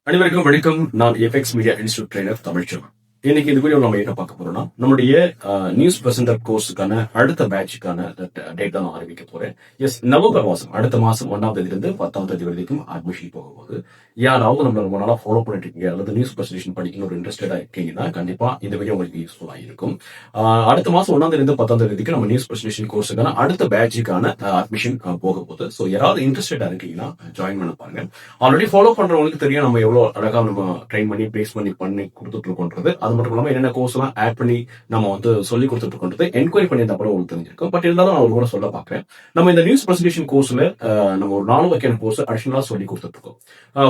அனைவருக்கும் வணக்கம். நான் FX media institute trainer Tamilselvan. இன்னைக்கு இந்த வீடியோ நம்ம என்ன பார்க்க போறோம்னா, நம்முடைய நியூஸ் பிரசன்டர் கோர்ஸுக்கான அடுத்த பேட்சுக்கான டேட் தான் நான் ஆரம்பிக்க போறேன். நவம்பர் மாசம், அடுத்த மாசம் 1ஆம் தேதியிலிருந்து 10ஆம் தேதி வரைக்கும் அட்மிஷன் போகும்போது, யாராவது நம்ம ரொம்ப நாளா ஃபாலோ பண்ணிட்டு இருக்கீங்க அல்லது நியூஸ் பிரசன்டேஷன் படிக்கணும் ஒரு இன்ட்ரெஸ்டடா இருக்கீங்கன்னா கண்டிப்பா இந்த வீடியோ உங்களுக்கு யூஸ்ஃபுல்லா இருக்கும். அடுத்த மாசம் 1ஆம் தேதியிலிருந்து 10ஆம் தேதி வரைக்கும் நம்ம நியூஸ் பிரசன்டேஷன் கோர்ஸுக்கான அடுத்த பேட்சுக்கான அட்மிஷன் போக போகுது. ஸோ யாராவது இன்ட்ரெஸ்டடா இருக்கீங்கன்னா ஜாயின் பண்ண பாருங்க. ஆல்ரெடி ஃபாலோ பண்றவங்களுக்கு தெரியும் நம்ம எவ்வளவு அழகா நம்ம ட்ரெயின் பண்ணி பேஸ் பண்ணி கொடுத்துட்டு இருக்கோன்றது. அது மட்டும் இல்லாம என்னென்ன கோர்ஸ் எல்லாம் ஆட் பண்ணி நம்ம சொல்லி கொடுத்துட்டு இருக்கோன்றது என்கொயரி பண்ணி அப்புறம் உங்களுக்கு தெரிஞ்சிருக்கும். பட் இருந்தாலும் நான் ஒரு கூட சொல்ல பாக்குறேன். நம்ம இந்த நியூஸ் பிரசன்டேஷன் கோர்ஸ்ல நம்ம ஒரு 4 வகையான கோர்ஸ் அடிஷனலா சொல்லி கொடுத்துட்டு இருக்கோம்.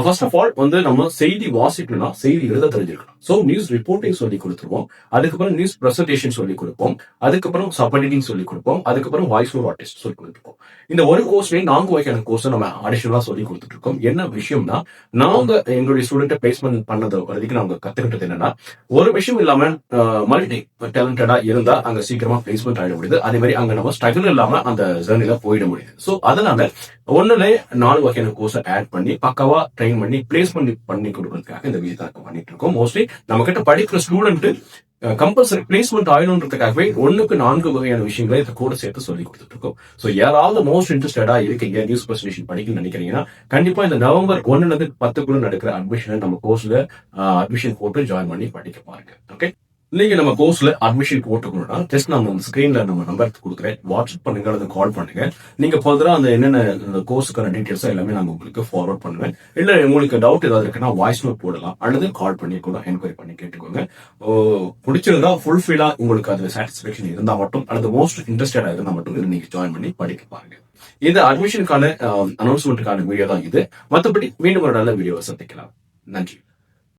ஃபர்ஸ்ட் ஆஃப் ஆல் நம்ம செய்தி வாசிக்கணும்னா செய்தி எழுத தெரிஞ்சிருக்கணும். ஸோ நியூஸ் ரிப்போர்ட்டிங் சொல்லி கொடுத்துருவோம். அதுக்கப்புறம் நியூஸ் பிரசன்டேஷன் சொல்லி கொடுப்போம். அதுக்கப்புறம் சப் எடிட்டிங் சொல்லி கொடுப்போம். அதுக்கப்புறம் வாய்ஸ் ஓவர் ஆர்டிஸ்ட் சொல்லி கொடுத்துருக்கோம். இந்த ஒரு கோர்ஸ்லயே 4 வகையான கோர்ஸ் நம்ம அடிஷனலா சொல்லி கொடுத்துட்டு இருக்கோம். என்ன விஷயம்னா, நாங்க எங்களுடைய ஸ்டூடெண்ட் பிளேஸ்மெண்ட் பண்ணது வரைக்கும் நாங்க கத்துக்கிட்டது என்னன்னா, ஒரு விஷயம் இல்லாம மல்டி டேலண்டடா இருந்தா அங்க சீக்கிரமா பிளேஸ்மெண்ட் ஆயிட முடியுது. அதே மாதிரி அங்க நம்ம ஸ்ட்ரகிள் இல்லாம அந்த ஜர்னில போயிட முடியுது. சோ அதனால ஒண்ணுல 4 வகையான கோர்ஸ் ஆட் பண்ணி பக்காவா ட்ரெயின் பண்ணி பிளேஸ்மெண்ட் பண்ணி கொடுக்கறதுக்காக இந்த விஷயத்தை பண்ணிட்டு இருக்கோம். மோஸ்ட்லி நம்ம கிட்ட படிக்கிற ஸ்டூடெண்ட் கம்பல்சரி பிளேஸ்மெண்ட் ஆயிடும்ன்றதுக்காகவே 1க்கு 4 வகையான விஷயங்களை இதை கூட சேர்த்து சொல்லி கொடுத்துட்டு இருக்கோம். சோ யாராவது மோஸ்ட் இன்ட்ரெஸ்டடா இருக்கீங்க நியூஸ் பிரசன்டேஷன் படிக்கணும்னு நினைக்கிறீங்கன்னா கண்டிப்பா இந்த நவம்பர் 1ல இருந்து 10க்குள்ள நடக்கிற அட்மிஷன் நம்ம கோர்ஸ்ல அட்மிஷன் போட்டு ஜாயின் பண்ணி படிக்க பாருங்க. ஓகே, நீங்க நம்ம கோர்ஸ்ல அட்மிஷன் போட்டுக்கணும்னா ஜஸ்ட் நான் ஸ்கிரீன்ல நம்ம நம்பர் கொடுக்குறேன். வாட்ஸ்அப் பண்ணுங்க அல்லது கால் பண்ணுங்க. நீங்க ஃபர்தரா அந்த என்னென்ன கோர்ஸுக்கான டீடைல்ஸ் எல்லாமே நான் உங்களுக்கு ஃபார்வர்ட் பண்ணுவேன். இல்ல உங்களுக்கு டவுட் ஏதாவது இருக்குன்னா வாய்ஸ் நோட் போடலாம் அல்லது கால் பண்ணி கூட என்கொயரி பண்ணி கேட்டுக்கோங்க. பிடிச்சிருந்தா ஃபுல்ஃபில்லா உங்களுக்கு அது சாட்டிஸ்பேக்ஷன் இருந்தா மட்டும் அல்லது மோஸ்ட் இன்ட்ரெஸ்டடா இருந்தா மட்டும் இது நீங்க ஜாயின் பண்ணி படிக்க பாருங்க. இந்த அட்மிஷனுக்கான அனௌன்ஸ்மெண்ட்டுக்கான வீடியோ தான் இது. மற்றபடி மீண்டும் ஒரு நல்ல வீடியோவை சந்திக்கலாம். நன்றி.